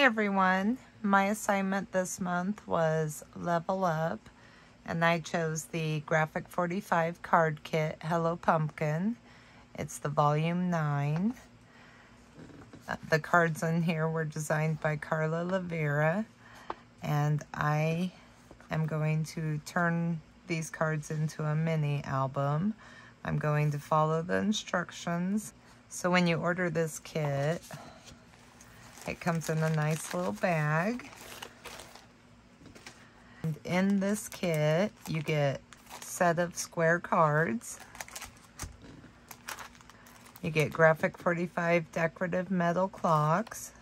Hi everyone, my assignment this month was Level Up, and I chose the Graphic 45 card kit, Hello Pumpkin. It's the volume 9. The cards in here were designed by Carla La Vera, and I am going to turn these cards into a mini album. I'm going to follow the instructions. So when you order this kit, it comes in a nice little bag. And in this kit, you get a set of square cards. You get Graphic 45 decorative metal clocks.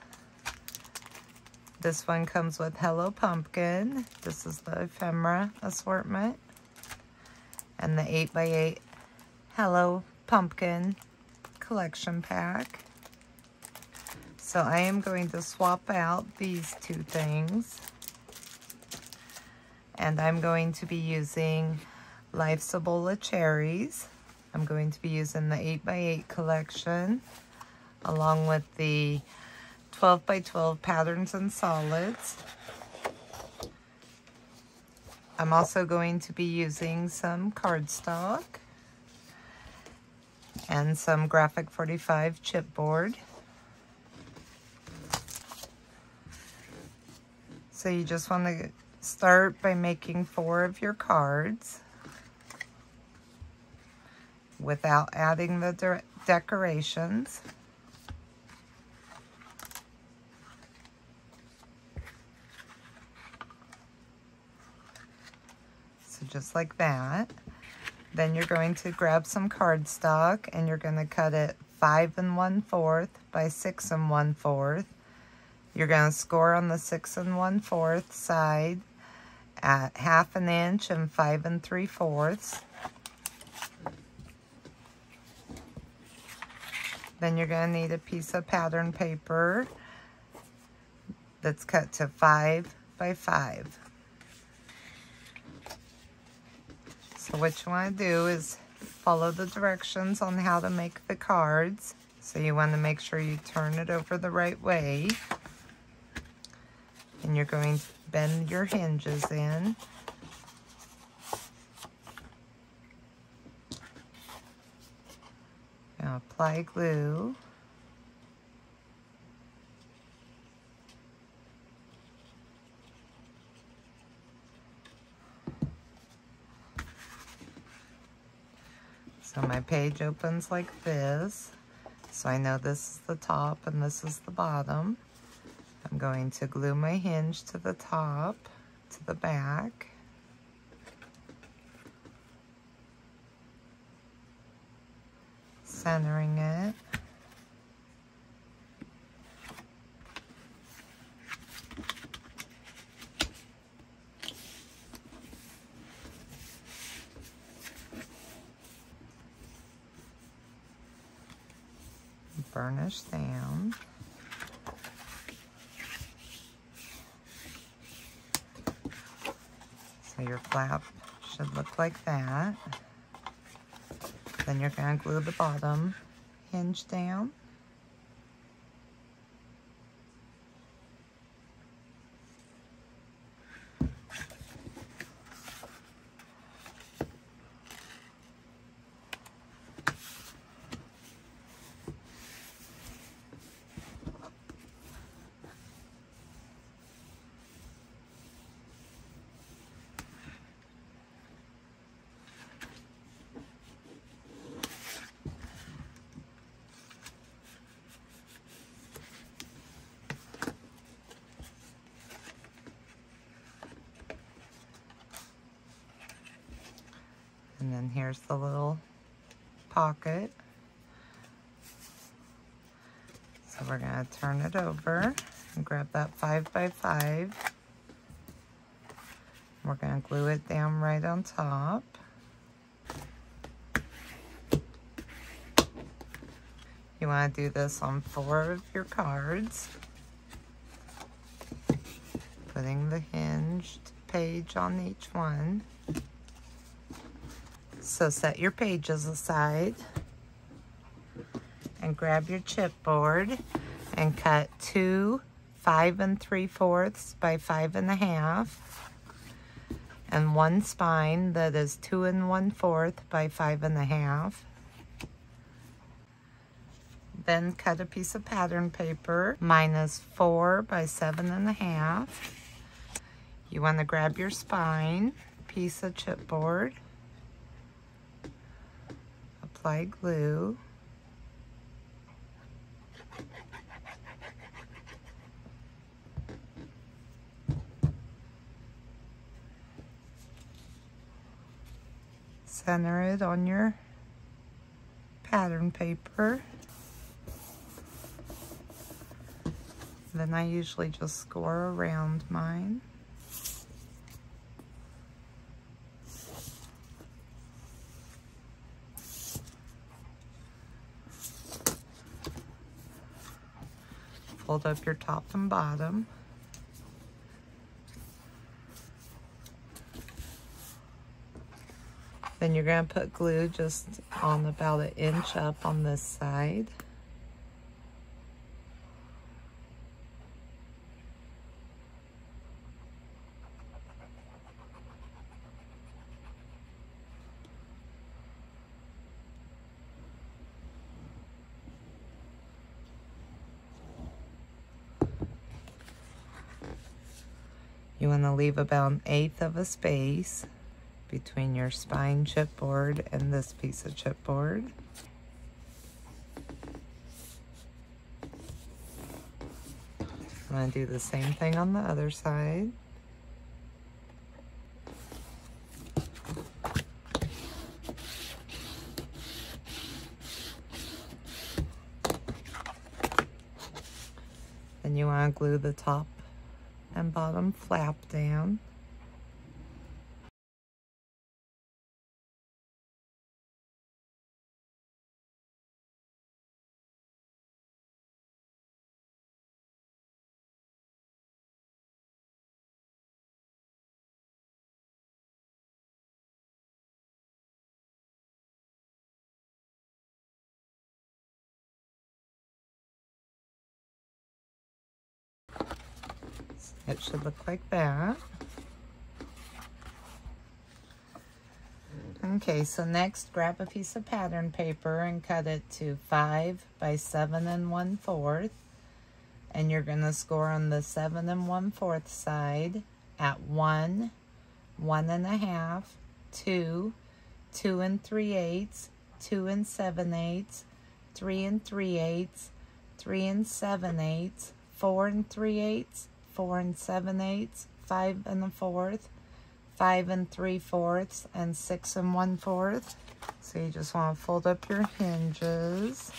This one comes with Hello Pumpkin. This is the Ephemera assortment. And the 8x8 Hello Pumpkin collection pack. So I am going to swap out these two things. And I'm going to be using Life's a Bowl of Cherries. I'm going to be using the 8x8 collection along with the 12x12 patterns and solids. I'm also going to be using some cardstock and some Graphic 45 chipboard. So you just want to start by making 4 of your cards without adding the decorations. So just like that. Then you're going to grab some cardstock and you're going to cut it 5 1/4 by 6 1/4. You're going to score on the 6 1/4 side at 1/2 inch and 5 3/4. Then you're going to need a piece of pattern paper that's cut to 5 by 5. So what you want to do is follow the directions on how to make the cards. So you want to make sure you turn it over the right way. And you're going to bend your hinges in. Now apply glue. So my page opens like this. So I know this is the top and this is the bottom. I'm going to glue my hinge to the top, to the back. Centering it. Burnish down. So your flap should look like that. Then you're going to glue the bottom hinge down. And then here's the little pocket. So we're going to turn it over and grab that 5 by 5. We're going to glue it down right on top. You want to do this on 4 of your cards. Putting the hinged page on each one. So set your pages aside and grab your chipboard and cut 2 5 3/4 by 5 1/2, and one spine that is 2 1/4 by 5 1/2. Then cut a piece of pattern paper, -4 by 7 1/2. You want to grab your spine, piece of chipboard, apply glue, center it on your pattern paper. Then I usually just score around mine. Fold up your top and bottom. Then you're going to put glue just on about 1 inch up on this side. You want to leave about 1/8 of a space between your spine chipboard and this piece of chipboard. I'm going to do the same thing on the other side. Then you want to glue the top and bottom flap down. It should look like that. Okay, so next grab a piece of pattern paper and cut it to 5 by 7 1/4. And you're going to score on the 7 1/4 side at 1, 1 1/2, 2, 2 3/8, 2 7/8, 3 3/8, 3 7/8, 4 3/8, 4 7/8, 5 1/4, 5 3/4, and 6 1/4. So you just want to fold up your hinges.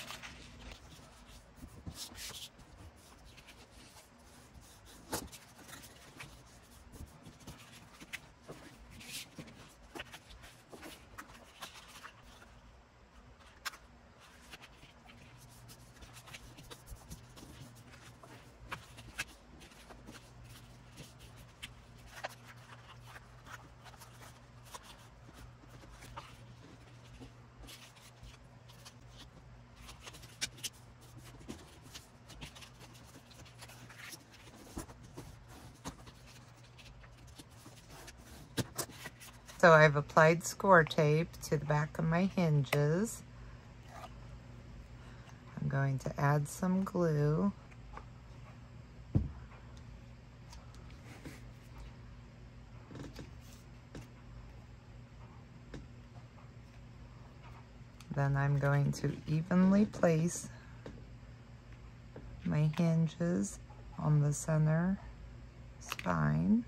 So I've applied score tape to the back of my hinges. I'm going to add some glue. Then I'm going to evenly place my hinges on the center spine.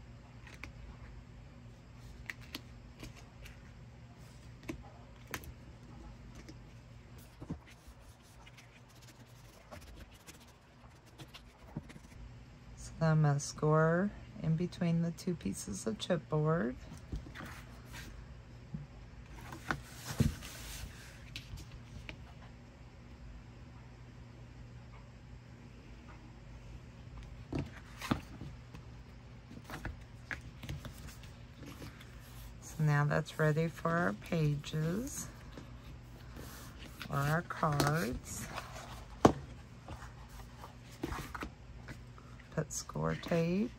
So I'm going to score in between the two pieces of chipboard. So now that's ready for our pages or our cards. Put score tape.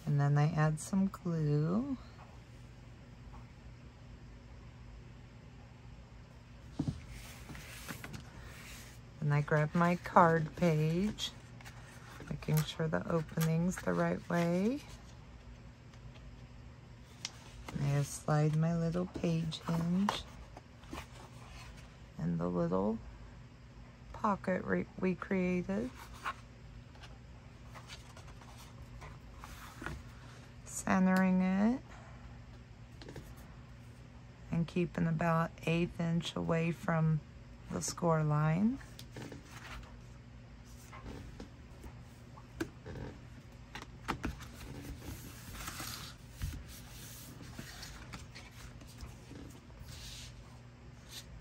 And then I add some glue. And I grab my card page, making sure the opening's the right way. And I just slide my little page hinge in the little pocket we created. Centering it and keeping about 1/8 inch away from the score line.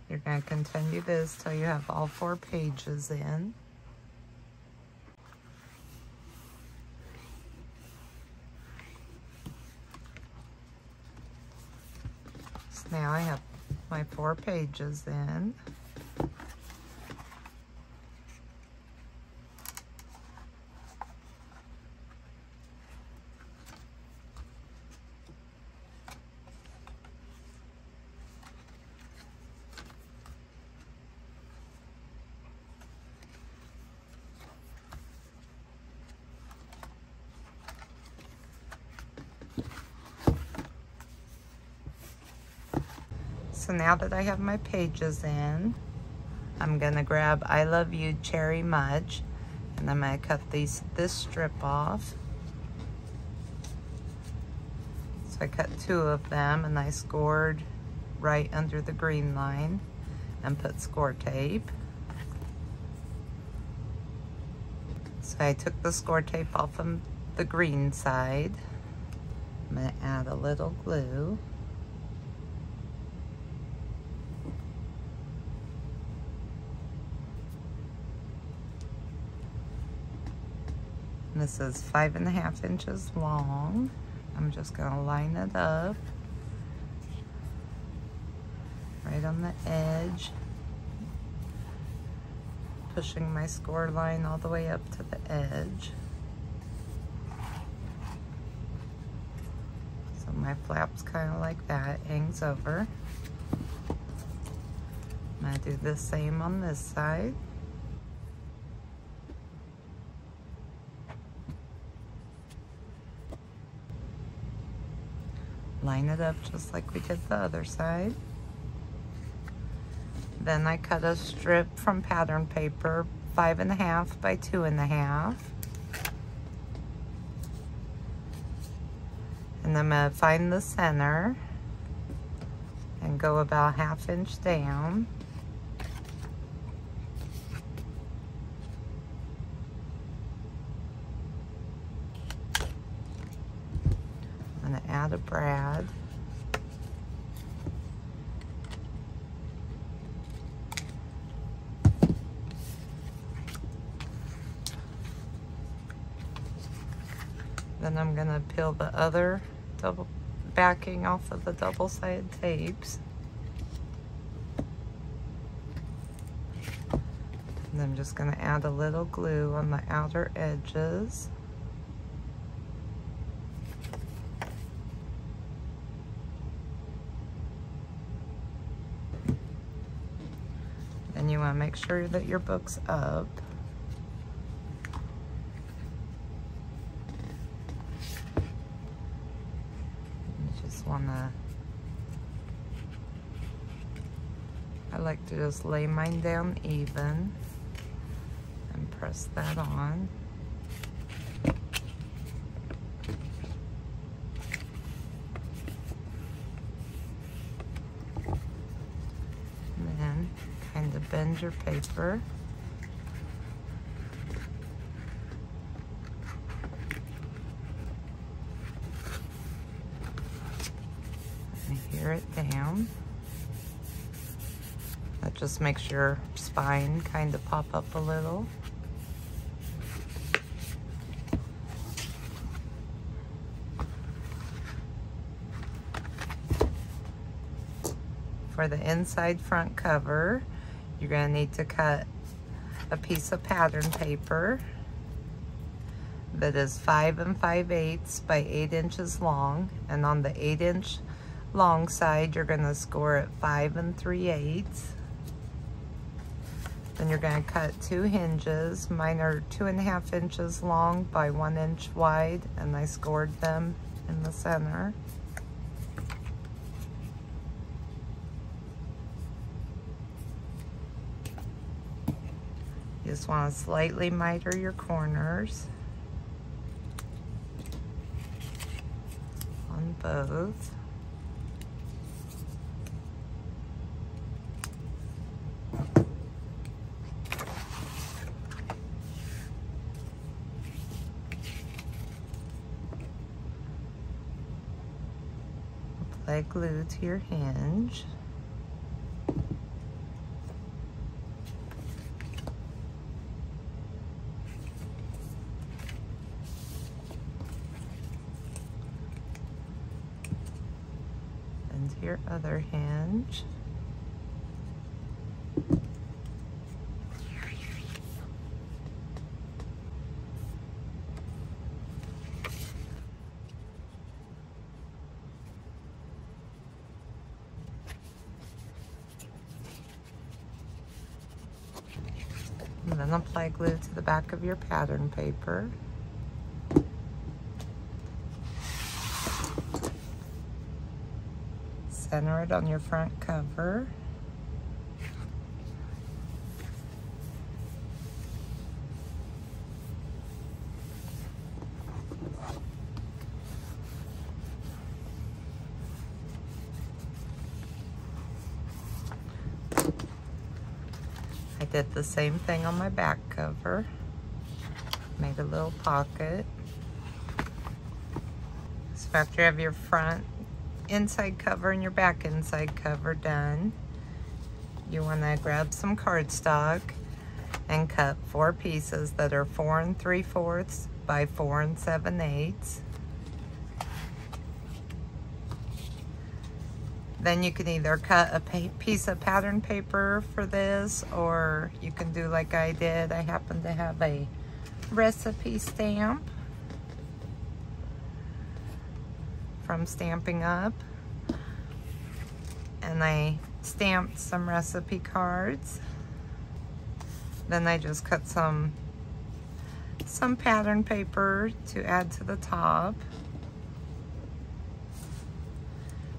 You're going to continue this till you have all 4 pages in. Now I have my 4 pages in. So now that I have my pages in, I'm gonna grab I Love You Cherry Mudge, and I'm gonna cut this strip off. So I cut 2 of them, and I scored right under the green line and put score tape. So I took the score tape off of the green side. I'm gonna add a little glue. This is 5.5 inches long. I'm just gonna line it up right on the edge, pushing my score line all the way up to the edge. So my flap's kind of like that, hangs over. I'm gonna do the same on this side. Line it up just like we did the other side. Then I cut a strip from pattern paper, 5.5 by 2.5. And I'm gonna find the center and go about 1/2 inch down. I'm gonna add a brad. Then I'm gonna peel the other double backing off of the double-sided tapes. And I'm just gonna add a little glue on the outer edges. Then you wanna make sure that your book's up. I like to just lay mine down even and press that on. And then kind of bend your paper. Adhere it down. That just makes your spine kind of pop up a little. For the inside front cover, you're going to need to cut a piece of pattern paper that is 5 5/8 by 8 inches long, and on the 8-inch long side you're going to score it 5 3/8. Then you're going to cut 2 hinges. Mine are 2.5 inches long by 1 inch wide, and I scored them in the center. You just want to slightly miter your corners on both. Apply glue to your hinge. Your other hinge. And then apply glue to the back of your pattern paper. Center it on your front cover. I did the same thing on my back cover. Made a little pocket. So after you have your front inside cover and your back inside cover done, you want to grab some cardstock and cut 4 pieces that are 4 3/4 by 4 7/8. Then you can either cut a piece of pattern paper for this, or you can do like I did. I happen to have a recipe stamp from Stamping Up, and I stamped some recipe cards. Then I just cut some pattern paper to add to the top.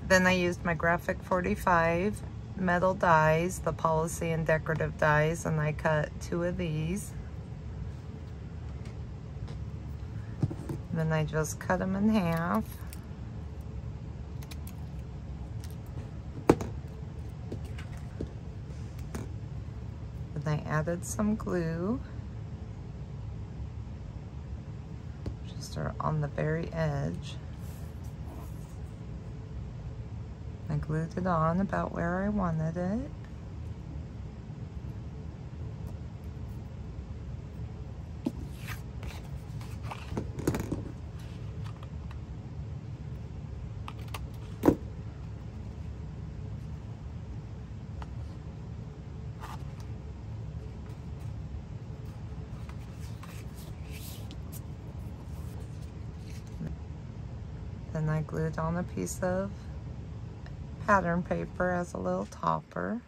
Then I used my Graphic 45 metal dies, the Policy and Decorative dies, and I cut 2 of these. Then I just cut them in half. Then I added some glue, just on the very edge. I glued it on about where I wanted it. Then I glued on a piece of pattern paper as a little topper.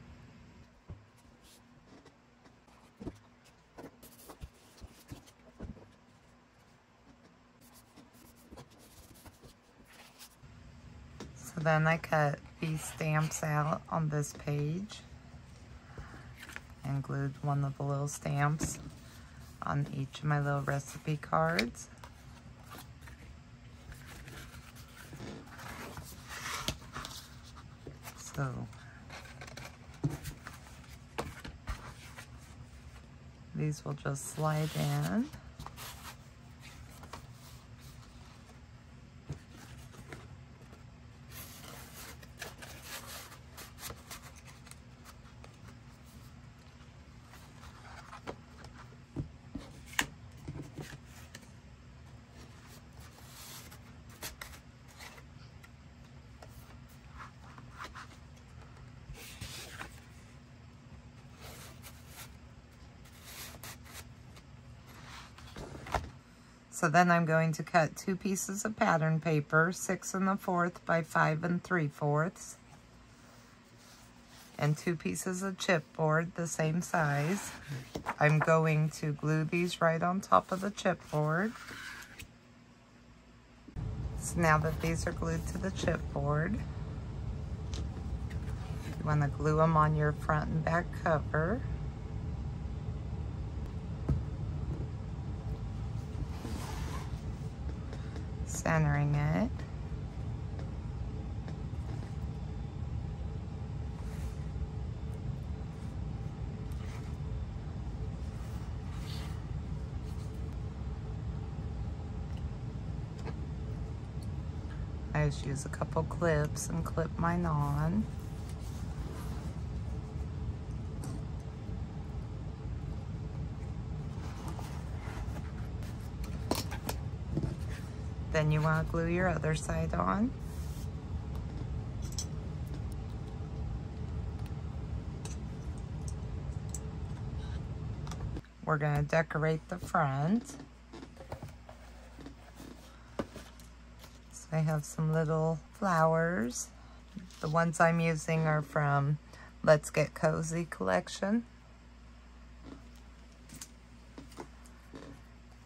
So then I cut these stamps out on this page and glued one of the little stamps on each of my little recipe cards. So these will just slide in. So then I'm going to cut 2 pieces of pattern paper, 6 1/4 by 5 3/4, and 2 pieces of chipboard the same size. I'm going to glue these right on top of the chipboard. So now that these are glued to the chipboard, you want to glue them on your front and back cover. Centering it. I just use a couple clips and clip mine on. Then you want to glue your other side on. We're going to decorate the front. So I have some little flowers. The ones I'm using are from Let's Get Cozy collection.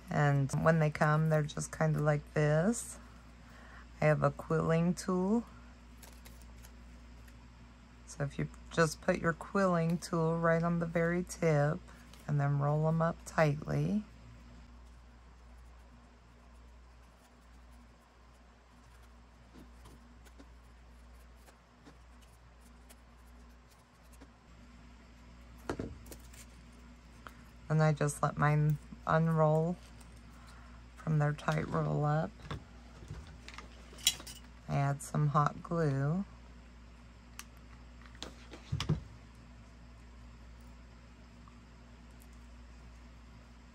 And when they come, they're just kind of like this. I have a quilling tool. So if you just put your quilling tool right on the very tip and then roll them up tightly. And I just let mine unroll from their tight roll up. I add some hot glue.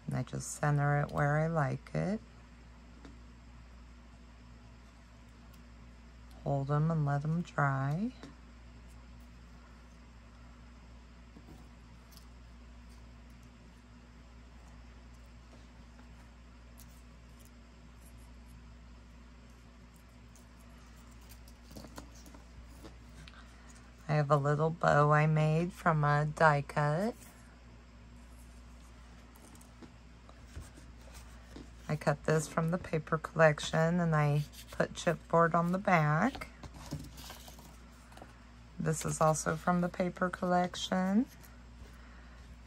And I just center it where I like it. Hold them and let them dry. I have a little bow I made from a die cut. I cut this from the paper collection and I put chipboard on the back. This is also from the paper collection.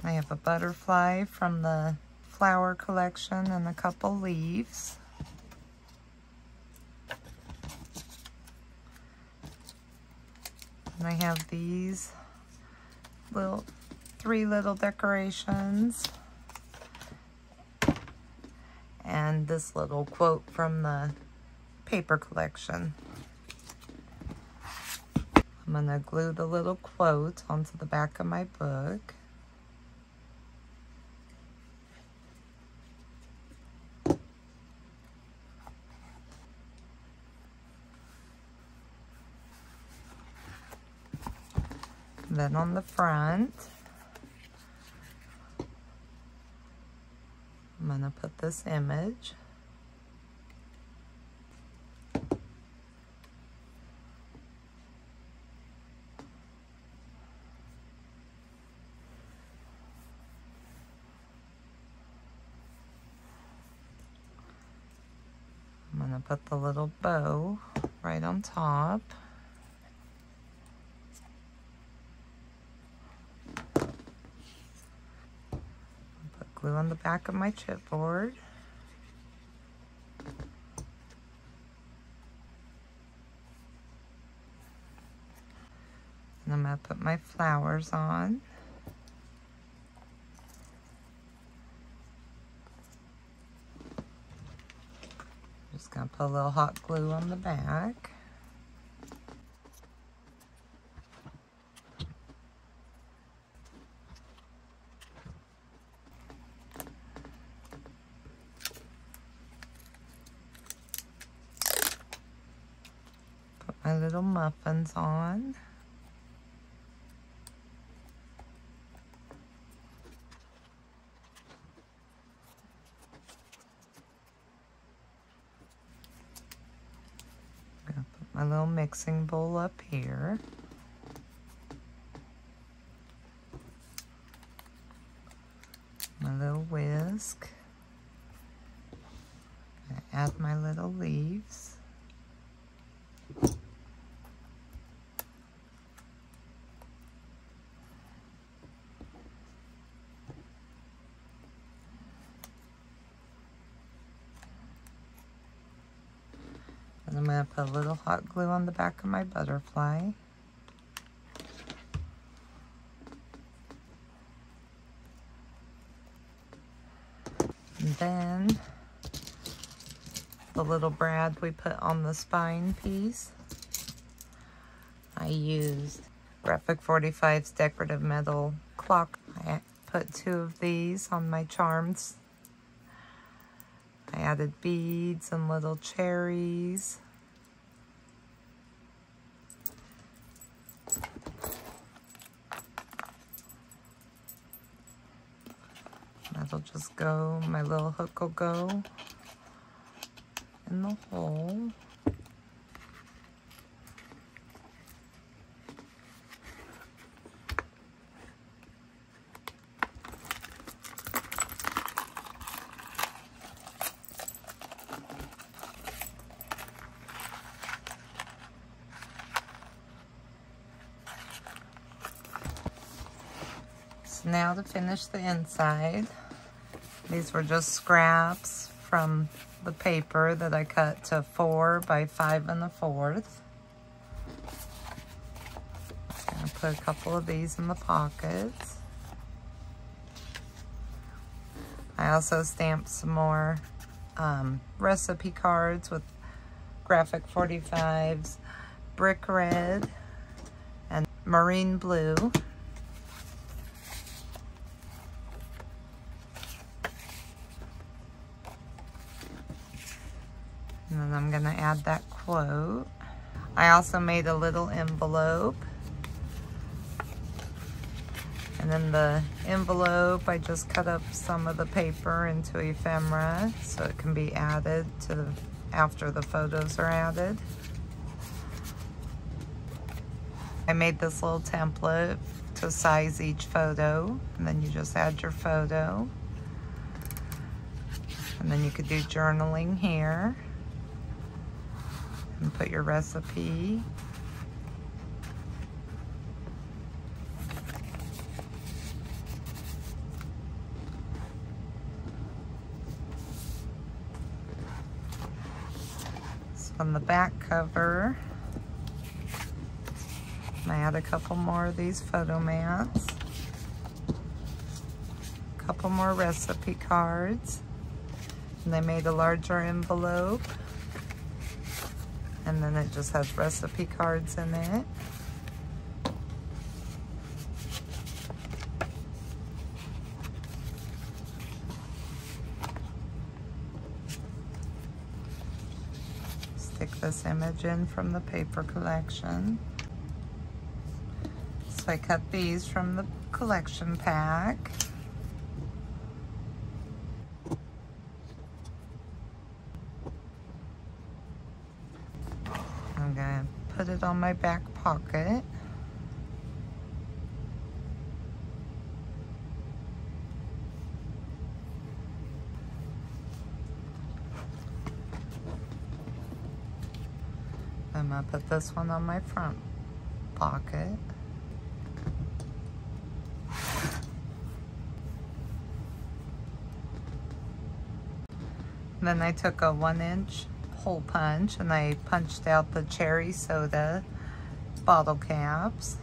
I have a butterfly from the flower collection and a couple leaves. And I have these little 3 little decorations. And this little quote from the paper collection. I'm going to glue the little quote onto the back of my book. Then on the front, I'm going to put this image. I'm going to put the little bow right on top. Glue on the back of my chipboard. And I'm going to put my flowers on. Just going to put a little hot glue on the back. My little muffins on. my little mixing bowl up here. My little whisk. I add my little leaves. And I'm going to put a little hot glue on the back of my butterfly. And then the little brad we put on the spine piece, I used Graphic 45's decorative metal clock. I put 2 of these on my charms. I added beads and little cherries. That'll just go, my little hook will go in the hole. So now to finish the inside, these were just scraps from the paper that I cut to 4 by 5 1/4. I'm gonna put a couple of these in the pockets. I also stamped some more recipe cards with Graphic 45's brick red and marine blue. And then I'm gonna add that quote. I also made a little envelope. And in the envelope, I just cut up some of the paper into ephemera so it can be added to after the photos are added. I made this little template to size each photo, and then you just add your photo. And then you could do journaling here. And put your recipe. So on the back cover, I add a couple more of these photo mats, a couple more recipe cards, and I made a larger envelope. And then it just has recipe cards in it. Stick this image in from the paper collection. So I cut these from the collection pack. I'm gonna put it on my back pocket. I'm gonna put this one on my front pocket. Then I took a 1-inch hole punch and I punched out the cherry soda bottle caps.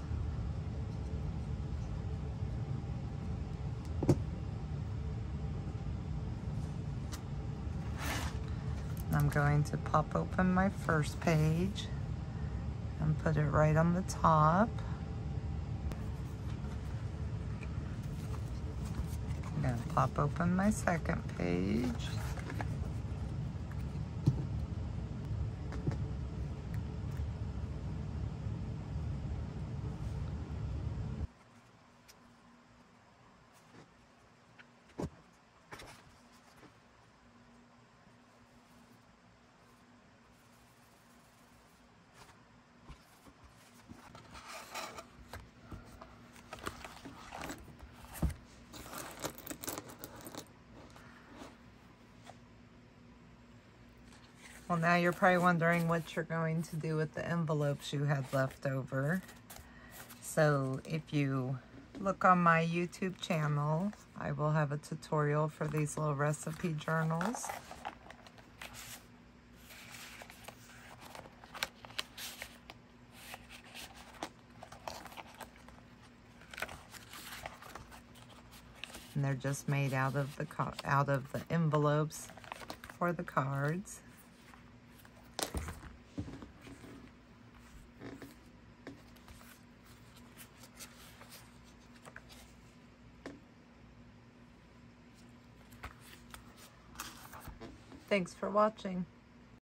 I'm going to pop open my first page and put it right on the top. I'm going to pop open my second page. Well, now you're probably wondering what you're going to do with the envelopes you had left over. So if you look on my YouTube channel, I will have a tutorial for these little recipe journals. And they're just made out of the envelopes for the cards. Thanks for watching.